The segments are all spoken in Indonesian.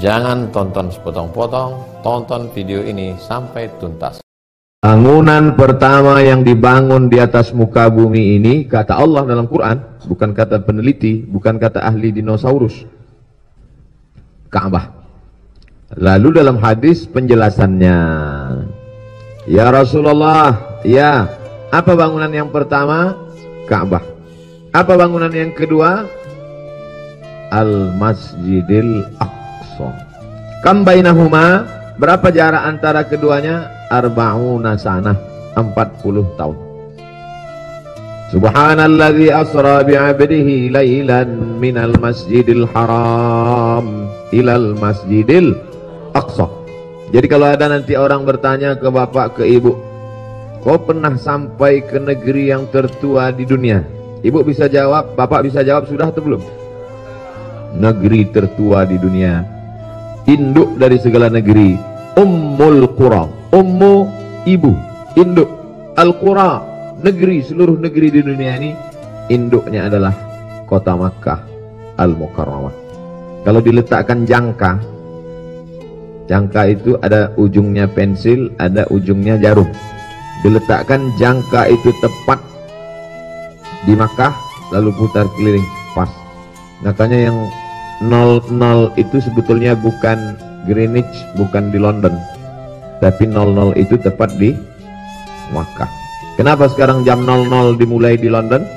Jangan tonton sepotong-potong, tonton video ini sampai tuntas. Bangunan pertama yang dibangun di atas muka bumi ini, kata Allah dalam Quran, bukan kata peneliti, bukan kata ahli dinosaurus, Ka'bah. Lalu dalam hadis penjelasannya, ya Rasulullah, ya, apa bangunan yang pertama? Ka'bah. Apa bangunan yang kedua? Al-Masjidil Aqsa. Kam bainahuma, berapa jarak antara keduanya? Arba'una sanah, 40 tahun. Subhanalladzi asra bi'abdihi lailan minal masjidil haram ilal masjidil aqsa. Jadi kalau ada nanti orang bertanya ke bapak, ke ibu, kau pernah sampai ke negeri yang tertua di dunia? Ibu bisa jawab, bapak bisa jawab, sudah atau belum? Negeri tertua di dunia, induk dari segala negeri, Ummul Qura. Ummu, ibu, induk. Al-Qura, negeri, seluruh negeri di dunia ini, induknya adalah kota Makkah Al-Mukarramah. Kalau diletakkan jangka, jangka itu ada ujungnya pensil, ada ujungnya jarum. Diletakkan jangka itu tepat di Makkah, lalu putar keliling, pas. Makanya yang 00 itu sebetulnya bukan Greenwich, bukan di London, tapi 00 itu tepat di Makkah. Kenapa sekarang jam 00 dimulai di London?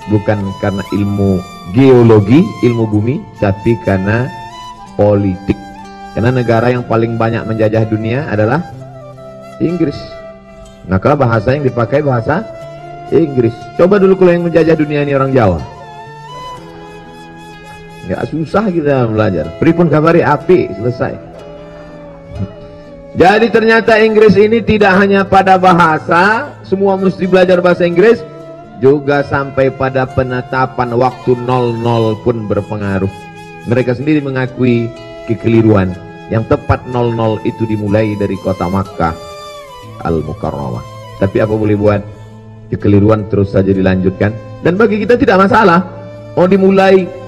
Bukan karena ilmu geologi, ilmu bumi, tapi karena politik. Karena negara yang paling banyak menjajah dunia adalah Inggris. Maka bahasa yang dipakai bahasa Inggris. Coba dulu kalau yang menjajah dunia ini orang Jawa. Nggak susah kita belajar. Pripun kabari api, selesai. Jadi ternyata Inggris ini tidak hanya pada bahasa, semua mesti belajar bahasa Inggris, juga sampai pada penetapan waktu 00 pun berpengaruh. Mereka sendiri mengakui kekeliruan. Yang tepat 00 itu dimulai dari kota Makkah Al-Mukarramah. Tapi apa boleh buat? Kekeliruan terus saja dilanjutkan. Dan bagi kita tidak masalah. Oh, dimulai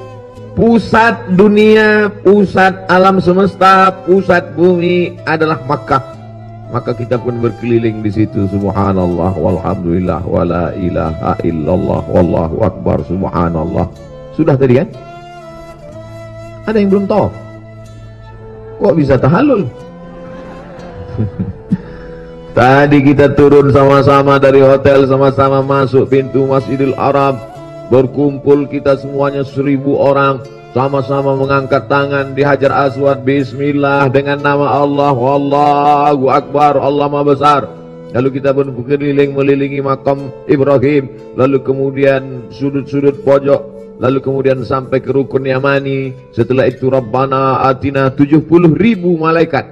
pusat dunia, pusat alam semesta, pusat bumi adalah Makkah. Maka kita pun berkeliling di situ. Subhanallah walhamdulillah wala ilaha illallah wallahu akbar, subhanallah. Sudah tadi kan? Ada yang belum tahu? Kok bisa tahallul? Tadi kita turun sama-sama dari hotel, sama-sama masuk pintu Masjidil Haram. Berkumpul kita semuanya 1000 orang, sama-sama mengangkat tangan di Hajar Aswad, bismillah, dengan nama Allah, Wallahu Akbar, Allah Maha Besar. Lalu kita pun berkeliling melilingi makam Ibrahim, lalu kemudian sudut-sudut pojok, lalu kemudian sampai ke Rukun Yamani. Setelah itu Rabbana Atina, 70.000 malaikat.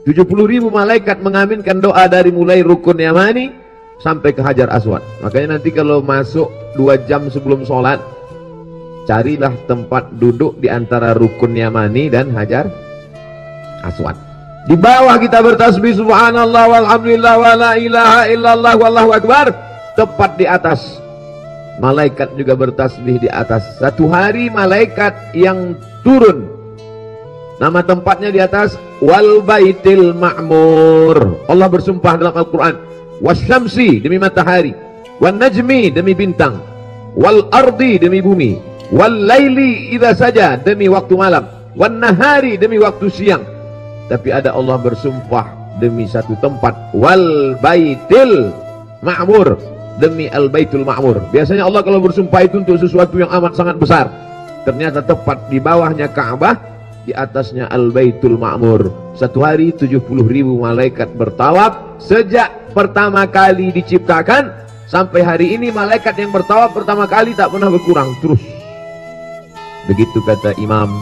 70.000 malaikat mengaminkan doa dari mulai Rukun Yamani sampai ke Hajar Aswad. Makanya nanti kalau masuk 2 jam sebelum sholat, carilah tempat duduk di antara Rukun Yamani dan Hajar Aswad. Di bawah kita bertasbih subhanallah walhamdulillah wala ilaha illallah wallahu akbar. Tepat di atas, malaikat juga bertasbih di atas. Satu hari malaikat yang turun, nama tempatnya di atas, wal baitil ma'mur. Allah bersumpah dalam Al-Quran, wasyamsi demi matahari, wan najmi demi bintang, wal ardi demi bumi, wal laili idza saja demi waktu malam, wan nahari demi waktu siang. Tapi ada Allah bersumpah demi satu tempat, wal baitil ma'mur, demi al baitul ma'mur. Biasanya Allah kalau bersumpah itu untuk sesuatu yang amat sangat besar. Ternyata tepat di bawahnya Ka'bah, di atasnya al baitul ma'mur. Satu hari 70.000 malaikat bertawaf. Sejak pertama kali diciptakan sampai hari ini, malaikat yang bertawaf pertama kali tak pernah berkurang, terus. Begitu kata Imam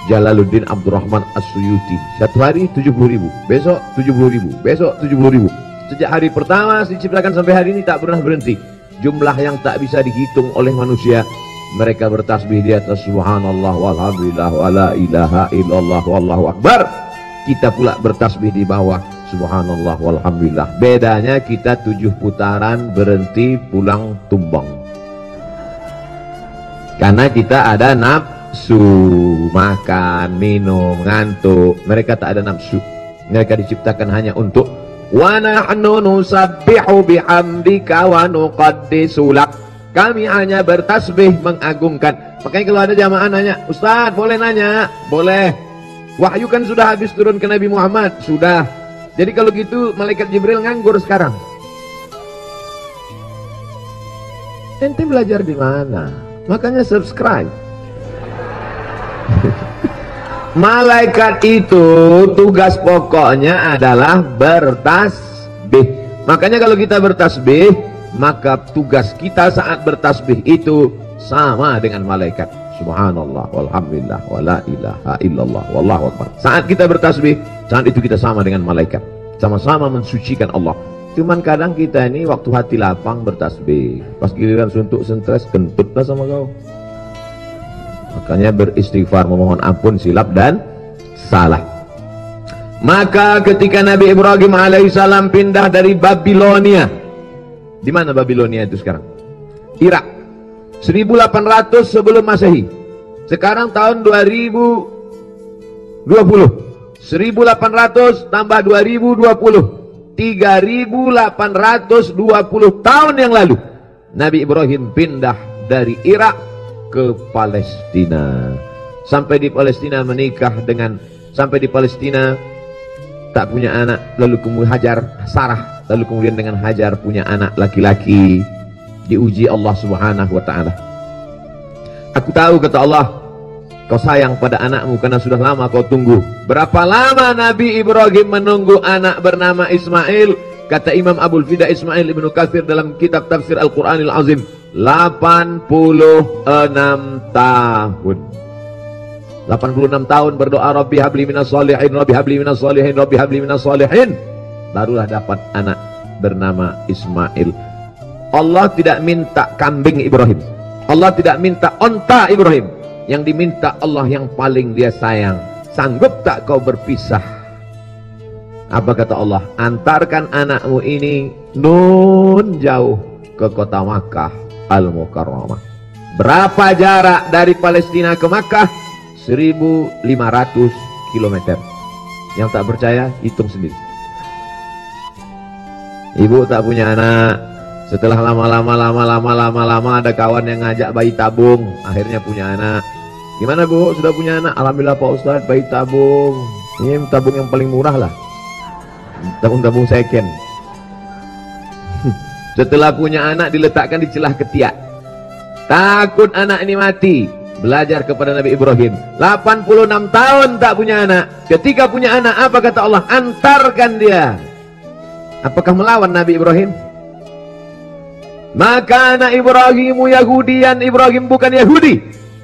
Jalaluddin Abdurrahman As-Suyuti. Satu hari 70.000, besok 70.000, besok 70.000. Sejak hari pertama diciptakan sampai hari ini tak pernah berhenti. Jumlah yang tak bisa dihitung oleh manusia. Mereka bertasbih di atas subhanallah walhamdulillah wala ilaha illallah wallahu akbar. Kita pula bertasbih di bawah subhanallah walhamdulillah. Bedanya kita 7 putaran berhenti pulang tumbang. Karena kita ada nafsu, makan, minum, ngantuk. Mereka tak ada nafsu. Mereka diciptakan hanya untuk wa nahnu nusabbihu bihamdika wa nuqaddisu lak. Kami hanya bertasbih mengagungkan. Makanya kalau ada jamaah nanya, Ustaz boleh nanya? Boleh. Wahyu kan sudah habis turun ke Nabi Muhammad? Sudah. Jadi kalau gitu malaikat Jibril nganggur sekarang. Ente belajar di mana? Makanya subscribe. Malaikat itu tugas pokoknya adalah bertasbih. Makanya kalau kita bertasbih, maka tugas kita saat bertasbih itu sama dengan malaikat. Subhanallah, walhamdulillah, wala ilaha illallah, wallahu akbar. Saat kita bertasbih, saat itu kita sama dengan malaikat. Sama-sama mensucikan Allah. Cuman kadang kita ini waktu hati lapang bertasbih, pas giliran suntuk stres kentut lah sama kau. Makanya beristighfar, memohon ampun silap dan salah. Maka ketika Nabi Ibrahim alaihissalam pindah dari Babilonia, di mana Babilonia itu sekarang? Irak. 1800 sebelum Masehi. Sekarang tahun 2020. 1800 tambah 2020. 3820 tahun yang lalu Nabi Ibrahim pindah dari Irak ke Palestina. Sampai di Palestina menikah dengan, sampai di Palestina tak punya anak, lalu kemudian Hajar, Sarah, lalu kemudian dengan Hajar punya anak laki-laki. Diuji Allah Subhanahu wa ta'ala. Aku tahu, kata Allah, kau sayang pada anakmu karena sudah lama kau tunggu. Berapa lama Nabi Ibrahim menunggu anak bernama Ismail? Kata Imam Abul Fida Ismail Ibnu Katsir dalam kitab tafsir Al-Quranil Azim, 86 tahun. 86 tahun berdoa, Rabbi habli minas sholihin, Rabbi habli minas sholihin, Rabbi habli minas sholihin. Barulah dapat anak bernama Ismail. Allah tidak minta kambing Ibrahim, Allah tidak minta onta Ibrahim. Yang diminta Allah yang paling dia sayang. Sanggup tak kau berpisah? Apa kata Allah? Antarkan anakmu ini nun jauh ke kota Makkah Al-Mukarramah. Berapa jarak dari Palestina ke Makkah? 1500 km. Yang tak percaya hitung sendiri. Ibu tak punya anak, setelah lama ada kawan yang ngajak bayi tabung, akhirnya punya anak. Gimana Bu, sudah punya anak? Alhamdulillah Pak Ustadz, bayi tabung. Ini tabung yang paling murah lah, tabung second. Setelah punya anak diletakkan di celah ketiak, takut anak ini mati. Belajar kepada Nabi Ibrahim. 86 tahun tak punya anak. Ketika punya anak, apa kata Allah? Antarkan dia. Apakah melawan Nabi Ibrahim? Maka anak Ibrahimu Yahudian, Ibrahim bukan Yahudi.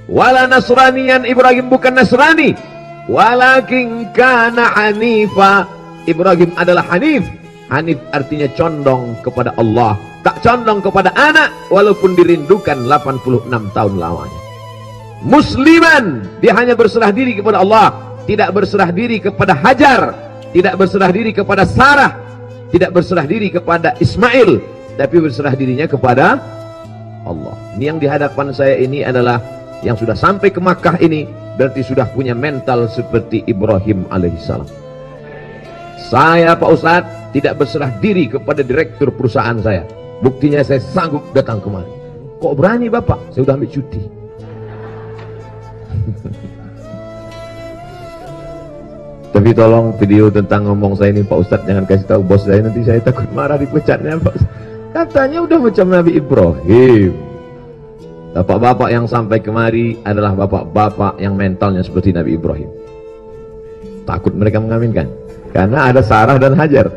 Wala Nasranian, Ibrahim bukan Nasrani. Walakin kana hanifa, Ibrahim adalah hanif. Hanif artinya condong kepada Allah, tak condong kepada anak, walaupun dirindukan 86 tahun lamanya. Musliman, dia hanya berserah diri kepada Allah, tidak berserah diri kepada Hajar, tidak berserah diri kepada Sarah, tidak berserah diri kepada Ismail, tapi berserah dirinya kepada Allah. Ini yang di hadapan saya ini adalah yang sudah sampai ke Makkah ini, berarti sudah punya mental seperti Ibrahim alaihissalam. Saya Pak Ustadz tidak berserah diri kepada direktur perusahaan saya. Buktinya saya sanggup datang kemari. Kok berani Bapak? Saya sudah ambil cuti. Tapi tolong video tentang ngomong saya ini Pak Ustadz jangan kasih tahu bos saya, nanti saya takut marah dipecatnya Pak Ustadz. Katanya udah macam Nabi Ibrahim. Bapak-bapak yang sampai kemari adalah bapak-bapak yang mentalnya seperti Nabi Ibrahim. Takut mereka mengaminkan karena ada Sarah dan Hajar.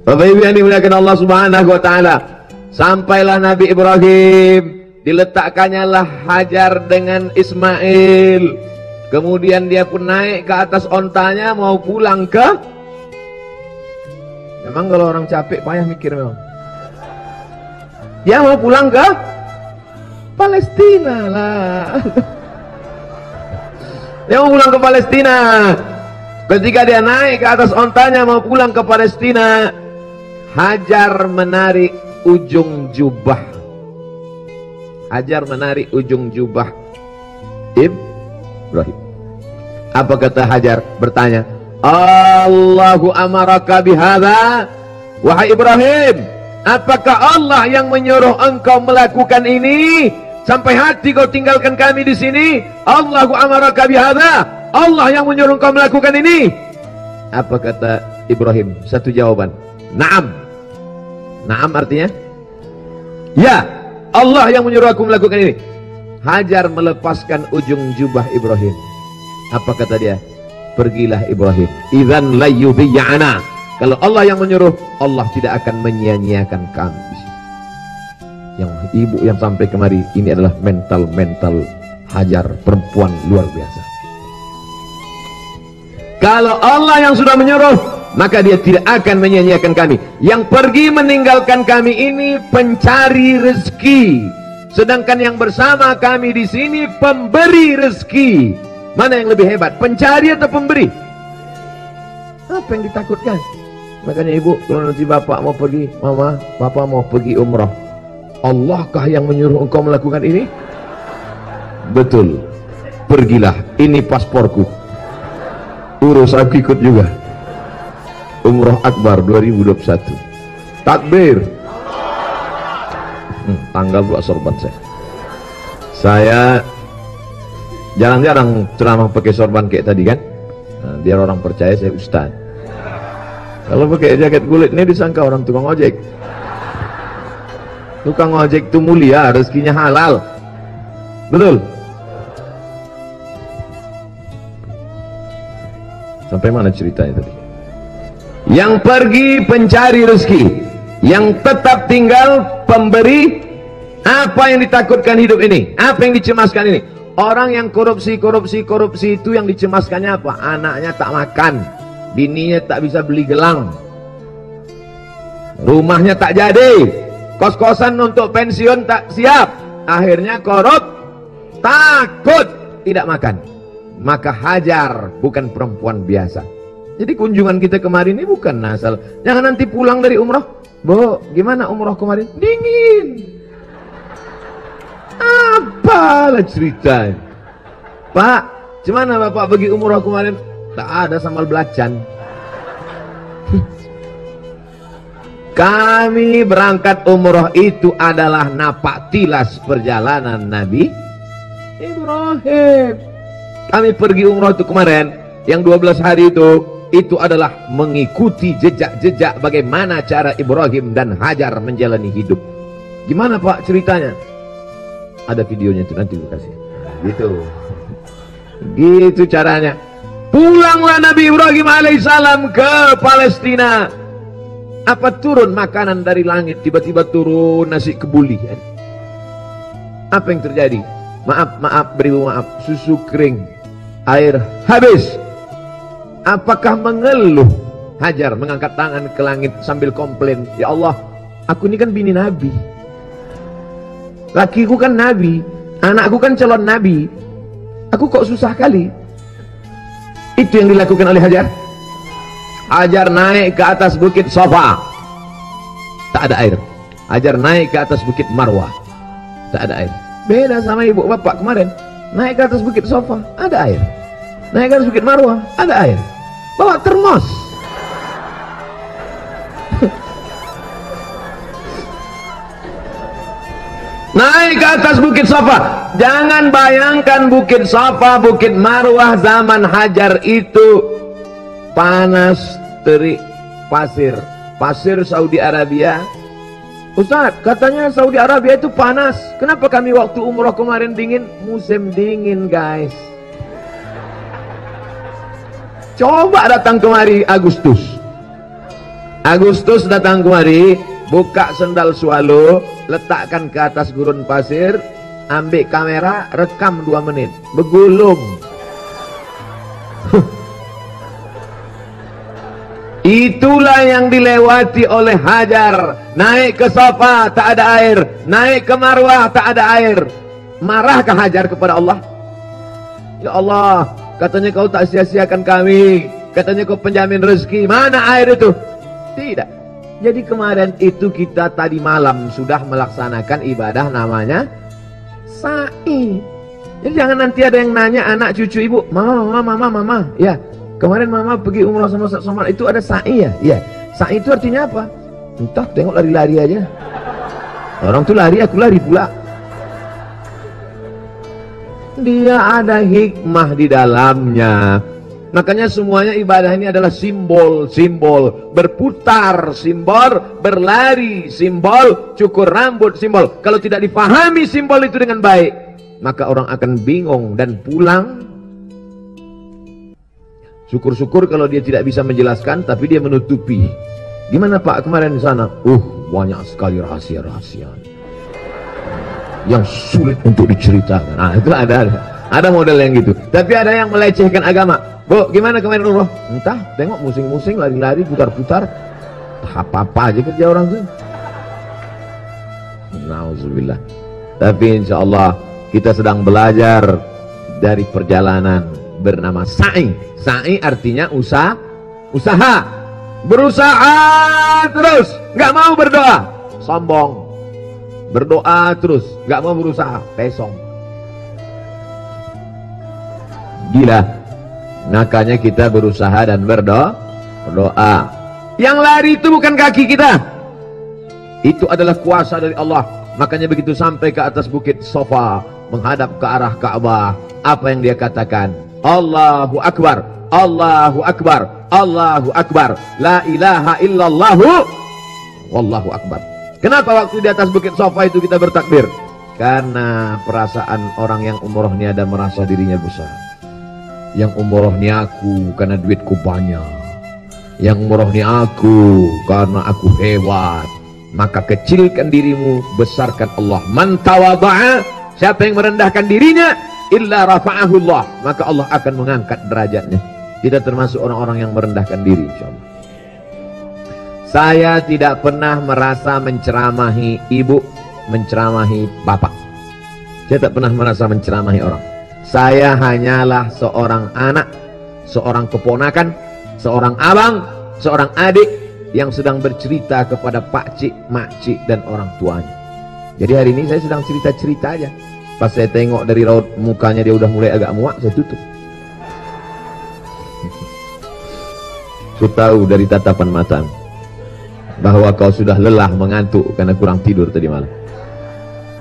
Bapak Ibu yang dimuliakan Allah Subhanahu wa taala, sampailah Nabi Ibrahim, diletakkannya lah Hajar dengan Ismail. Kemudian dia pun naik ke atas ontanya mau pulang ke. Memang kalau orang capek payah mikir memang. Dia mau pulang ke Palestina lah. Dia mau pulang ke Palestina. Ketika dia naik ke atas ontanya mau pulang ke Palestina, Hajar menarik ujung jubah. Hajar menarik ujung jubah Ibrahim. Apa kata Hajar? Bertanya, Allahu amaraka bihadza? Wahai Ibrahim, apakah Allah yang menyuruh engkau melakukan ini? Sampai hati kau tinggalkan kami di sini? Allahu amaraka bihadza? Allah yang menyuruh engkau melakukan ini? Apa kata Ibrahim? Satu jawaban, Naam. Naam artinya ya, Allah yang menyuruh aku melakukan ini. Hajar melepaskan ujung jubah Ibrahim. Apa kata dia? Pergilah Ibrahim, idzan la yudhi'ana. Kalau Allah yang menyuruh, Allah tidak akan menyia-nyiakan kami di sini. Yang ibu yang sampai kemari ini adalah mental Hajar, perempuan luar biasa. Kalau Allah yang sudah menyuruh, maka dia tidak akan menyia-nyiakan kami. Yang pergi meninggalkan kami ini pencari rezeki, sedangkan yang bersama kami di sini pemberi rezeki. Mana yang lebih hebat, pencari atau pemberi? Apa yang ditakutkan? Makanya ibu, kalau nanti bapak mau pergi, mama, bapak mau pergi umrah, Allahkah yang menyuruh engkau melakukan ini? Betul. Pergilah, ini pasporku, urus aku ikut juga. Umrah Akbar 2021. Takbir. Tanggal pula sorban saya jarang-jarang ceramah pakai sorban kayak tadi kan. Nah, biar orang percaya saya ustaz. Kalau pakai jaket kulit ini disangka orang tukang ojek. Tukang ojek itu mulia, rezekinya halal. Betul? Sampai mana ceritanya tadi? Yang pergi pencari rezeki, yang tetap tinggal pemberi. Apa yang ditakutkan hidup ini? Apa yang dicemaskan ini? Orang yang korupsi itu yang dicemaskannya apa? Anaknya tak makan, bininya tak bisa beli gelang, rumahnya tak jadi, kos-kosan untuk pensiun tak siap, akhirnya korup, takut tidak makan. Maka Hajar bukan perempuan biasa. Jadi kunjungan kita kemarin ini bukan asal. Jangan nanti pulang dari umrah, Bu, gimana umrah kemarin? Dingin. Apalah ceritanya? Pak, gimana bapak pergi umrah kemarin? Tak ada sambal belacan. Kami berangkat umrah itu adalah napak tilas perjalanan Nabi Ibrahim. Kami pergi umrah itu kemarin, yang 12 hari itu adalah mengikuti jejak-jejak bagaimana cara Ibrahim dan Hajar menjalani hidup. Gimana Pak ceritanya? Ada videonya itu, nanti gue kasih. Gitu caranya. Pulanglah Nabi Ibrahim alaihissalam ke Palestina. Apa turun makanan dari langit, tiba-tiba turun nasi kebuli. Apa yang terjadi? Maaf, beribu maaf, susu kering, air habis. Apakah mengeluh? Hajar mengangkat tangan ke langit sambil komplain, ya Allah, aku ini kan bini Nabi, lakiku kan Nabi, anakku kan calon Nabi, aku kok susah kali. Itu yang dilakukan oleh Hajar. Hajar naik ke atas bukit Safa, tak ada air. Hajar naik ke atas bukit Marwah, tak ada air. Beda sama ibu bapak kemarin, naik ke atas bukit Safa, ada air. Naik ke atas bukit Marwah, ada air. Bawa termos. Naik ke atas bukit Safa. Jangan bayangkan bukit Safa, bukit Marwah zaman Hajar itu panas, terik, pasir Saudi Arabia. Ustaz, katanya Saudi Arabia itu panas. Kenapa kami waktu umrah kemarin dingin? Musim dingin guys. Coba datang kemari Agustus datang kemari, buka sendal swallow, letakkan ke atas gurun pasir, ambil kamera, rekam 2 menit, begulung. Itulah yang dilewati oleh Hajar. Naik ke Safa tak ada air, naik ke Marwah tak ada air. Marahkah Hajar kepada Allah? Ya Allah, katanya kau tak sia-siakan kami, katanya kau penjamin rezeki, mana air itu? Tidak. Jadi kemarin itu kita tadi malam sudah melaksanakan ibadah namanya sa'i. Jadi jangan nanti ada yang nanya anak cucu ibu, mama, ya kemarin mama pergi umrah sama itu ada sa'i ya? Iya. Sa'i itu artinya apa? Entah, tengok lari-lari aja. Orang tuh lari, aku lari pula. Dia ada hikmah di dalamnya. Makanya semuanya ibadah ini adalah simbol, berputar, simbol, berlari, simbol, cukur rambut, simbol. Kalau tidak dipahami simbol itu dengan baik, maka orang akan bingung dan pulang. Syukur-syukur kalau dia tidak bisa menjelaskan, tapi dia menutupi. Gimana Pak kemarin di sana? Banyak sekali rahasia-rahasia yang sulit untuk diceritakan. Nah, itu ada model yang gitu. Tapi ada yang melecehkan agama. Bu, gimana kemarin umroh? Entah, tengok musing-musing, lari-lari, putar-putar. Apa-apa aja kerja orang tuh. Nauzubillah. Tapi insya Allah kita sedang belajar dari perjalanan bernama sa'i. Sa'i artinya usaha. Berusaha terus, nggak mau berdoa, sombong. Berdoa terus, nggak mau berusaha, pesong. Gila. Makanya kita berusaha dan berdoa. Yang lari itu bukan kaki kita, itu adalah kuasa dari Allah. Makanya begitu sampai ke atas bukit Safa, menghadap ke arah Ka'bah, apa yang dia katakan? Allahu Akbar, Allahu Akbar, Allahu Akbar, la ilaha illallahu, wallahu akbar. Kenapa waktu di atas bukit Safa itu kita bertakbir? Karena perasaan orang yang umrohnya dan merasa dirinya besar. Yang umrohnya aku karena duitku banyak, yang umrohnya aku karena aku hebat. Maka kecilkan dirimu, besarkan Allah. Man tawadha'a, siapa yang merendahkan dirinya, illa rafa'ahu Allah, maka Allah akan mengangkat derajatnya. Kita termasuk orang-orang yang merendahkan diri, insyaallah. Saya tidak pernah merasa menceramahi ibu, menceramahi bapak. Saya tak pernah merasa menceramahi orang. Saya hanyalah seorang anak, seorang keponakan, seorang abang, seorang adik yang sedang bercerita kepada pakcik, makcik dan orang tuanya. Jadi hari ini saya sedang cerita-cerita aja. Pas saya tengok dari raut mukanya dia udah mulai agak muak, saya tutup. Saya tahu dari tatapan matamu bahwa kau sudah lelah, mengantuk karena kurang tidur tadi malam.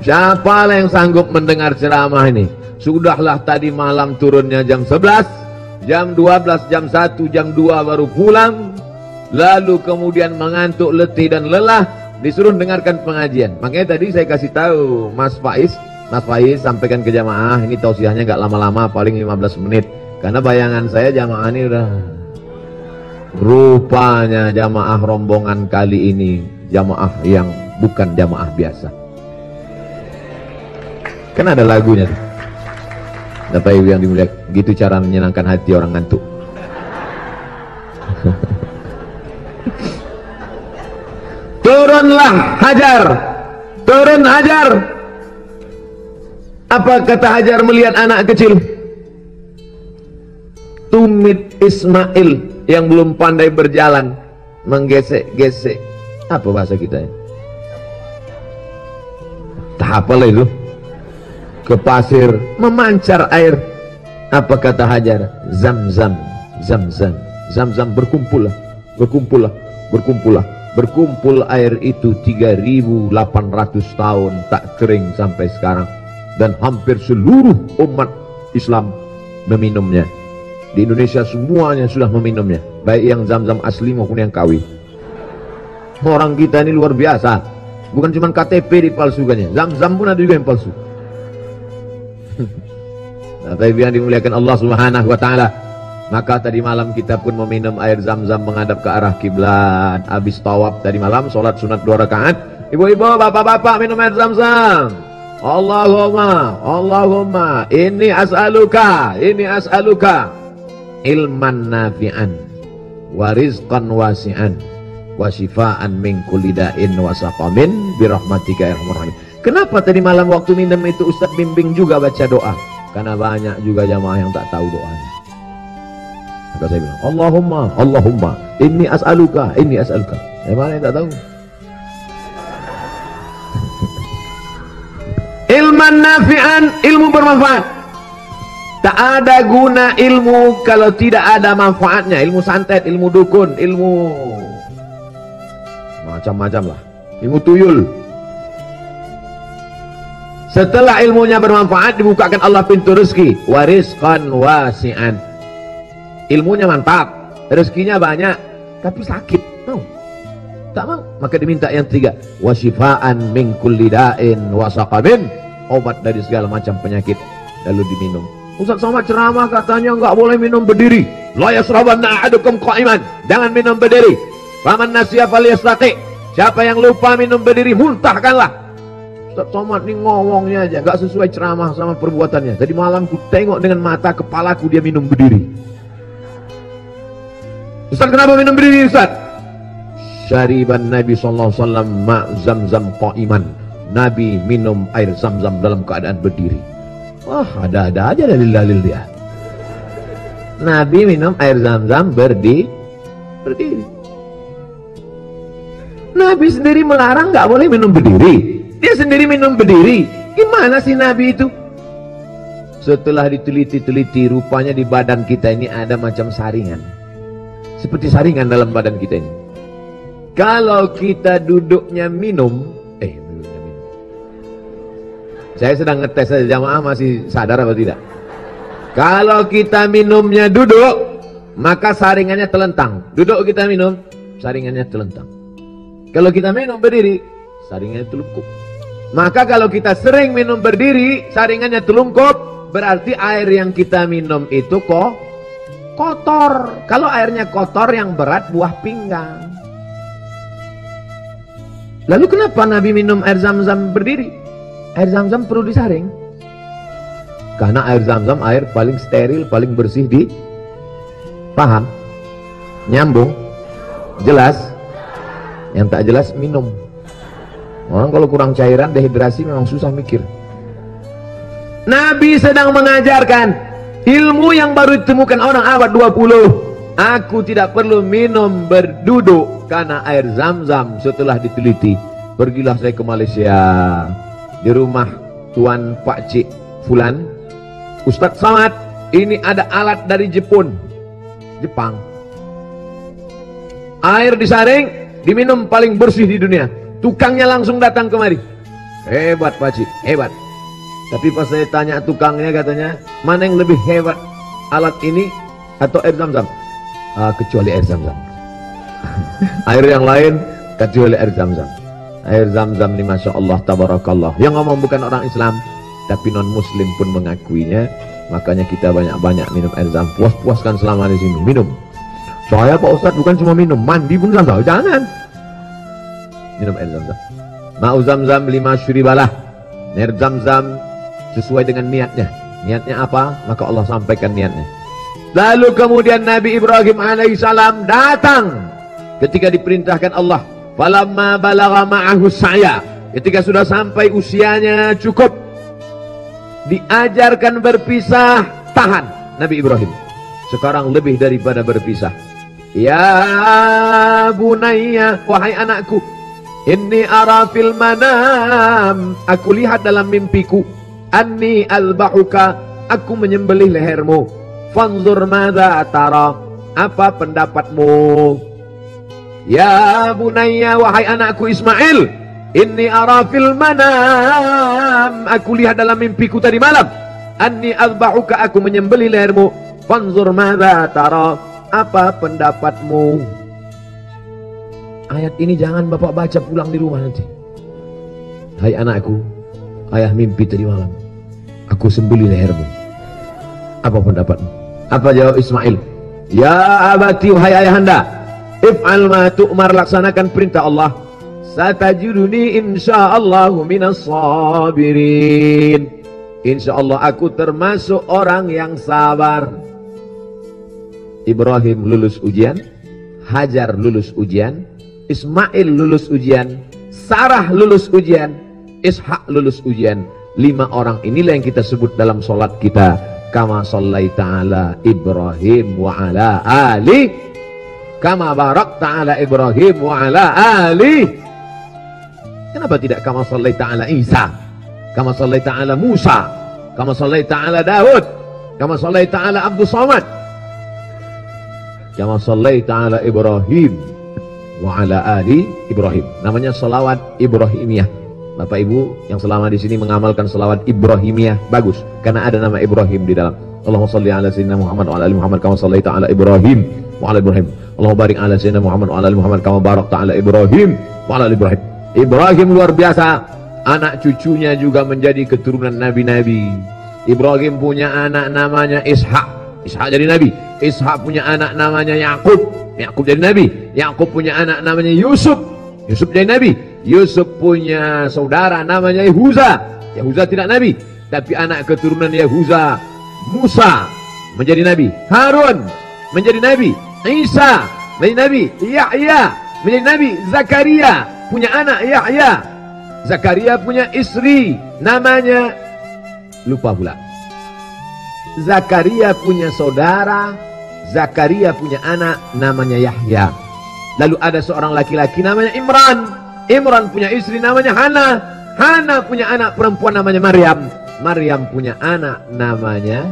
Siapa yang sanggup mendengar ceramah ini? Sudahlah tadi malam turunnya jam 11, jam 12, jam 1, jam 2 baru pulang. Lalu kemudian mengantuk, letih dan lelah, disuruh dengarkan pengajian. Makanya tadi saya kasih tahu Mas Faiz sampaikan ke jamaah, ini tausiahnya gak lama-lama, paling 15 menit. Karena bayangan saya jamaah ini udah, rupanya jamaah rombongan kali ini jamaah yang bukan jamaah biasa. Kan ada lagunya tuh. Bapak Ibu yang dimuliakan, gitu cara menyenangkan hati orang ngantuk. Turunlah Hajar, turun Hajar. Apa kata Hajar melihat anak kecil? Tumit Ismail yang belum pandai berjalan, menggesek-gesek. Apa bahasa kita ya? Tak apalah itu. Ke pasir, memancar air. Apa kata Hajar? Zam-zam, zam-zam, zam-zam, berkumpullah, berkumpullah, berkumpullah. Berkumpul air itu 3.800 tahun tak kering sampai sekarang. Dan hampir seluruh umat Islam meminumnya. Di Indonesia semuanya sudah meminumnya, baik yang zam-zam asli maupun yang KW. Orang kita ini luar biasa. Bukan cuma KTP dipalsukannya, zam-zam pun ada juga yang palsu. Nah, tapi yang dimuliakan Allah Subhanahu wa taala, maka tadi malam kita pun meminum air zam-zam menghadap ke arah kiblat. Habis tawaf tadi malam, sholat sunat 2 rakaat. Ibu-ibu, bapak-bapak minum air zam-zam. Allahumma inni as'aluka ilman nafi'an wa rizqan wasi'an wa shifaan min kulli da'in wa saqamin birahmatika ya arhamar rahimin. Kenapa tadi malam waktu minum itu Ustaz bimbing juga baca doa? Karena banyak juga jamaah yang tak tahu doanya. Maka saya bilang, Allahumma inni as'aluka. Mana yang tak tahu? Ilman nafi'an, ilmu bermanfaat. Tak ada guna ilmu kalau tidak ada manfaatnya. Ilmu santet, ilmu dukun, ilmu macam-macam lah, ilmu tuyul. Setelah ilmunya bermanfaat, dibukakan Allah pintu rezeki, warizqan wasi'an. Ilmunya mantap, rezekinya banyak, tapi sakit. Mau? Tak mau? Maka diminta yang tiga, wasifaan min kulli da'in wasaqamin, obat dari segala macam penyakit, lalu diminum. Ustaz Somad ceramah katanya enggak boleh minum berdiri. La yasrabanna ahadukum qa'iman. Jangan minum berdiri. Faman nasiya falyastaqi. Siapa yang lupa minum berdiri, muntahkanlah. Ustaz Somad ini ngomongnya aja enggak sesuai ceramah sama perbuatannya. Tadi malam ku tengok dengan mata kepalaku dia minum berdiri. Ustaz kenapa minum berdiri Ustaz? Syariban Nabi sallallahu alaihi wasallam ma zamzam qa'iman. Nabi minum air zam-zam dalam keadaan berdiri. Wah, ada-ada aja dalil-dalil dia. Nabi minum air zam-zam berdiri. Nabi sendiri melarang nggak boleh minum berdiri. Dia sendiri minum berdiri. Gimana sih Nabi itu? Setelah diteliti-teliti, rupanya di badan kita ini ada macam saringan. Seperti saringan dalam badan kita ini. Kalau kita duduknya minum, saya sedang ngetes saja, jamaah masih sadar atau tidak? Kalau kita minumnya duduk, maka saringannya telentang. Duduk kita minum, saringannya telentang. Kalau kita minum berdiri, saringannya telungkup. Maka kalau kita sering minum berdiri, saringannya telungkup, berarti air yang kita minum itu kok kotor. Kalau airnya kotor, yang berat buah pinggang. Lalu kenapa Nabi minum air zam-zam berdiri? Air zam-zam perlu disaring. Karena air zam-zam air paling steril, paling bersih di. Paham? Nyambung? Jelas? Yang tak jelas minum. Orang kalau kurang cairan, dehidrasi memang susah mikir. Nabi sedang mengajarkan ilmu yang baru ditemukan orang abad 20. Aku tidak perlu minum berduduk karena air zam-zam setelah diteliti. Pergilah saya ke Malaysia. Di rumah Tuan Pak Cik Fulan, Ustaz Somad, ini ada alat dari Jepang. Air disaring, diminum paling bersih di dunia. Tukangnya langsung datang kemari. Hebat Pak Cik, hebat. Tapi pas saya tanya tukangnya, katanya, mana yang lebih hebat, alat ini atau air zam-zam? Kecuali air zam-zam. Air yang lain kecuali air zam-zam. Air zam-zam ini Masya Allah, tabarakallah. Yang ngomong bukan orang Islam, tapi non muslim pun mengakuinya. Makanya kita banyak-banyak minum air zam. Puas-puaskan selama di sini, minum. Saya Pak Ustadz bukan cuma minum, mandi pun zam-zam. Jangan. Minum air zam-zam. Ma'u zam-zam 5 syuribalah. Air zam-zam sesuai dengan niatnya. Niatnya apa? Maka Allah sampaikan niatnya. Lalu kemudian Nabi Ibrahim alaihissalam datang ketika diperintahkan Allah. Falamma balagha ma'ahu sa'ya, ketika sudah sampai usianya cukup, diajarkan berpisah, tahan Nabi Ibrahim. Sekarang lebih daripada berpisah. Ya bunayya, wahai anakku, inni ara fil manam, aku lihat dalam mimpiku, anni albahuka, aku menyembelih lehermu. Fanzur madza tara, apa pendapatmu? Ya bunayya, wahai anakku Ismail, inni ara fil manam, aku lihat dalam mimpiku tadi malam, anni azbahuka, aku menyembelih lehermu. Fanzur madza tara, apa pendapatmu? Ayat ini jangan bapak baca pulang di rumah nanti. Hai anakku, ayah mimpi tadi malam, aku sembelih lehermu. Apa pendapatmu? Apa jawab Ismail? Ya abati, wahai ayahanda, if'al ma tu'mar, laksanakan perintah Allah. Satajiduni insyaallahu minas sabirin. Insyaallah aku termasuk orang yang sabar. Ibrahim lulus ujian, Hajar lulus ujian, Ismail lulus ujian, Sarah lulus ujian, Ishak lulus ujian. 5 orang inilah yang kita sebut dalam solat kita, kama shallaita ala Ibrahim wa ala ali kama barakta ala Ibrahim wa ala ali. Kenapa tidak kama shallaita ala Isa, kama shallaita ala Musa, kama shallaita ala Daud? kama shallaita ala Abdus Samad, kama shallaita ala Ibrahim wa ala ali Ibrahim. Namanya salawat Ibrahimiyah. Bapak Ibu yang selama di sini mengamalkan salawat Ibrahimiyah bagus, karena ada nama Ibrahim di dalam. Allahumma shalli ala sayyidina Muhammad wa ala ali Muhammad kama shallaita ala Ibrahim wa ala Ibrahim. Allahumma barik ala sayyidina Muhammad wa ala ali Muhammad kama barakta ala Ibrahim wa ala ali Ibrahim. Ibrahim luar biasa, anak cucunya juga menjadi keturunan nabi-nabi. Ibrahim punya anak namanya Ishak, Ishak jadi nabi. Ishak punya anak namanya Yakub, Yakub jadi nabi. Yakub punya anak namanya Yusuf, Yusuf jadi nabi. Yusuf punya saudara namanya Yahuza, Yahuza tidak nabi, tapi anak keturunan Yahuza Musa menjadi nabi. Harun menjadi nabi. Isa menjadi nabi. Yahya menjadi nabi. Zakaria punya anak Yahya. Zakaria punya istri namanya, lupa pula. Zakaria punya saudara, Zakaria punya anak namanya Yahya. Lalu ada seorang laki-laki namanya Imran. Imran punya istri namanya Hana. Hana punya anak perempuan namanya Maryam. Maryam punya anak namanya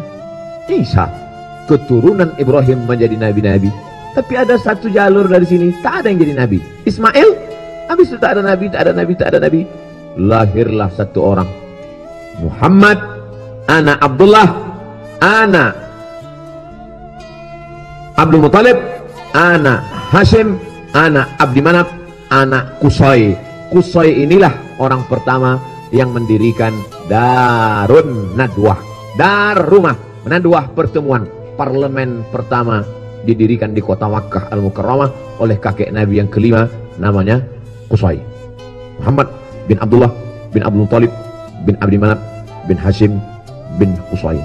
Isa. Keturunan Ibrahim menjadi nabi-nabi. Tapi ada satu jalur dari sini tak ada yang jadi nabi. Ismail, habis itu tak ada nabi, tak ada nabi, tak ada nabi. Lahirlah satu orang, Muhammad, anak Abdullah, anak Abdul Muttalib, anak Hashim, anak Abdi Manaf, anak Qusay. Qusay inilah orang pertama yang mendirikan Darun Nadwah, dar rumah Nadwah, pertemuan parlemen pertama didirikan di kota Makkah Al-Mukarramah oleh kakek Nabi yang kelima, namanya Qusay. Muhammad bin Abdullah bin Abdul Muttalib bin Abdi Manaf bin Hashim bin Qusay,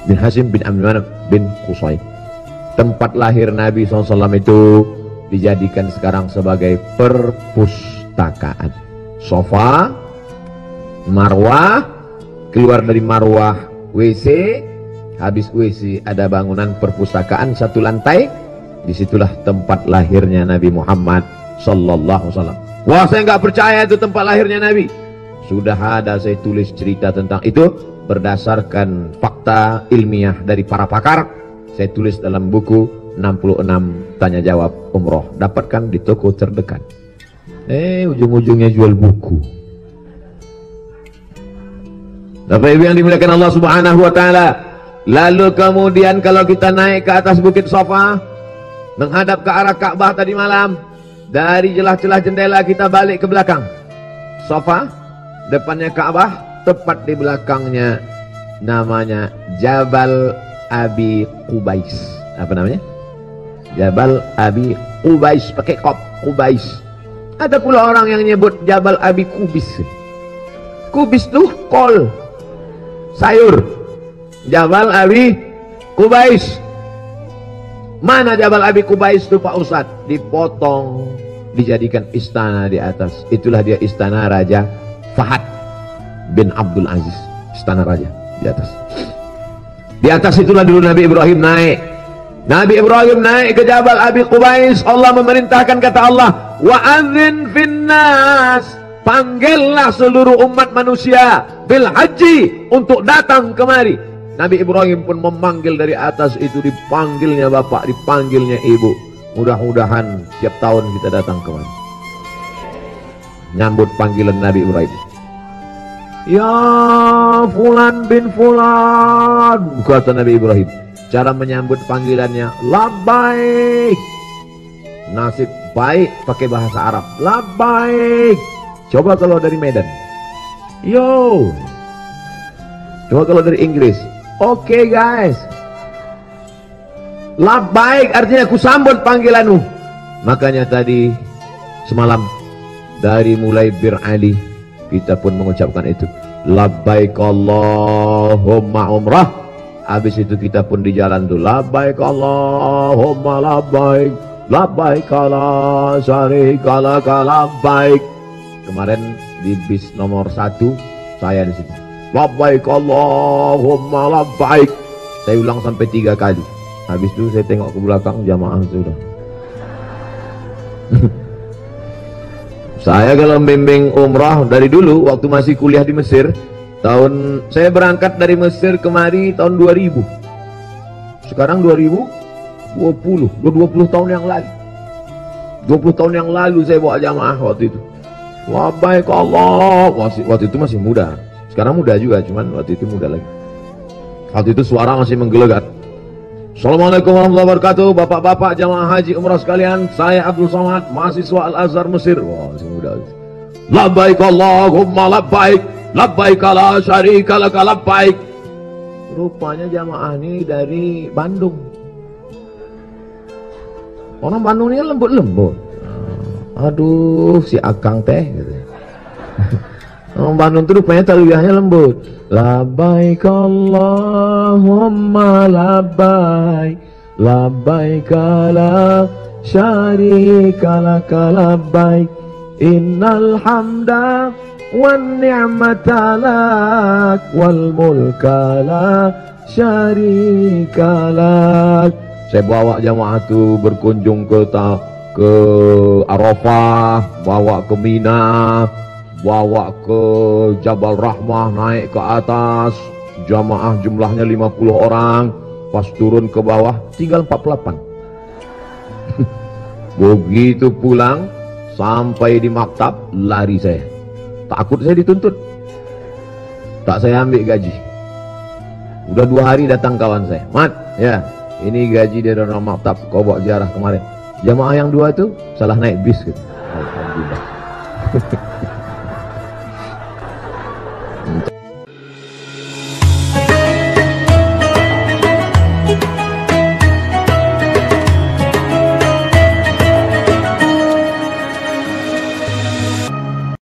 bin Hashim bin Abdi Manaf bin Qusay. Tempat lahir Nabi SAW itu dijadikan sekarang sebagai perpustakaan. Sofa, Marwah, keluar dari Marwah WC, habis WC ada bangunan perpustakaan satu lantai. Disitulah tempat lahirnya Nabi Muhammad sallallahu alaihi wasallam. Wah, saya nggak percaya itu tempat lahirnya Nabi. Sudah ada saya tulis cerita tentang itu berdasarkan fakta ilmiah dari para pakar. Saya tulis dalam buku 66 tanya jawab umroh. Dapatkan di toko terdekat. Ujung-ujungnya jual buku. Bapak Ibu yang dimuliakan Allah Subhanahu wa taala. Lalu kemudian kalau kita naik ke atas bukit Safa, menghadap ke arah Ka'bah tadi malam, dari celah-celah jendela kita balik ke belakang. Safa, depannya Ka'bah, tepat di belakangnya namanya Jabal Abi Qubais. Apa namanya? Jabal Abi Qubais, pakai qaf, Qubais. Ada pula orang yang nyebut Jabal Abi Kubis. Kubis tuh kol, sayur. Jabal Abi Qubais. Mana Jabal Abi Qubais itu Pak Ustadz? Dipotong, dijadikan istana di atas. Itulah dia istana Raja Fahad bin Abdul Aziz. Istana Raja di atas. Di atas itulah dulu Nabi Ibrahim naik. Nabi Ibrahim naik ke Jabal Abi Qubais. Allah memerintahkan, kata Allah, wa'adzin finnas, panggillah seluruh umat manusia bil haji, untuk datang kemari. Nabi Ibrahim pun memanggil dari atas itu, dipanggilnya bapak, dipanggilnya ibu. Mudah-mudahan tiap tahun kita datang kemari nyambut panggilan Nabi Ibrahim. Ya Fulan bin Fulan, kata Nabi Ibrahim. Cara menyambut panggilannya, labbaik. Nasib baik pakai bahasa Arab, labbaik. Coba kalau dari Medan, yo. Coba kalau dari Inggris, oke guys. Labbaik artinya aku sambut panggilanmu. Makanya tadi semalam dari mulai Bir Ali kita pun mengucapkan itu, labbaik Allahumma umrah. Habis itu kita pun di jalan tuh, labbaik Allahumma labbaik, labbaik la syarika lak labbaik. Kemarin di bis nomor 1 saya di situ, labbaik Allahumma labbaik. Saya ulang sampai 3 kali. Habis itu saya tengok ke belakang, jamaah sudah. Saya kalau membimbing umrah dari dulu waktu masih kuliah di Mesir, saya berangkat dari Mesir kemari tahun 2000. Sekarang 2020, 20 tahun yang lalu. 20 tahun yang lalu saya bawa jamaah waktu itu. Labbaik Allah. Waktu itu masih muda. Sekarang muda juga, cuman waktu itu muda lagi. Waktu itu suara masih menggelegar. Assalamualaikum warahmatullahi wabarakatuh. Bapak-bapak jamaah haji umrah sekalian, saya Abdul Somad, mahasiswa Al-Azhar Mesir. Wah, masih muda. Labbaik Allahumma labbaik, labbaik la syarika laka labbaik. Rupanya jamaah ini dari Bandung. Orang Bandung ini lembut-lembut. Aduh, si Akang teh gitu. Orang Bandung itu rupanya talbiyahnya lembut. Labbaik Allahumma labbaik, labbaik la syarika laka labbaik, innal hamda wan ni'mata lak wal mulka la syarika lak. Saya bawa jamaah itu berkunjung ke Arafah, bawa ke Mina, bawa ke Jabal Rahmah, naik ke atas. Jamaah jumlahnya 50 orang. Pas turun ke bawah tinggal 48. Begitu pulang sampai di maktab, lari saya. Takut saya dituntut. Tak saya ambil gaji. Udah 2 hari datang kawan saya, Mat, ya ini gaji dari orang maktab, kau bawa ziarah kemarin. Jamaah yang 2 itu salah naik bis gitu. Alhamdulillah.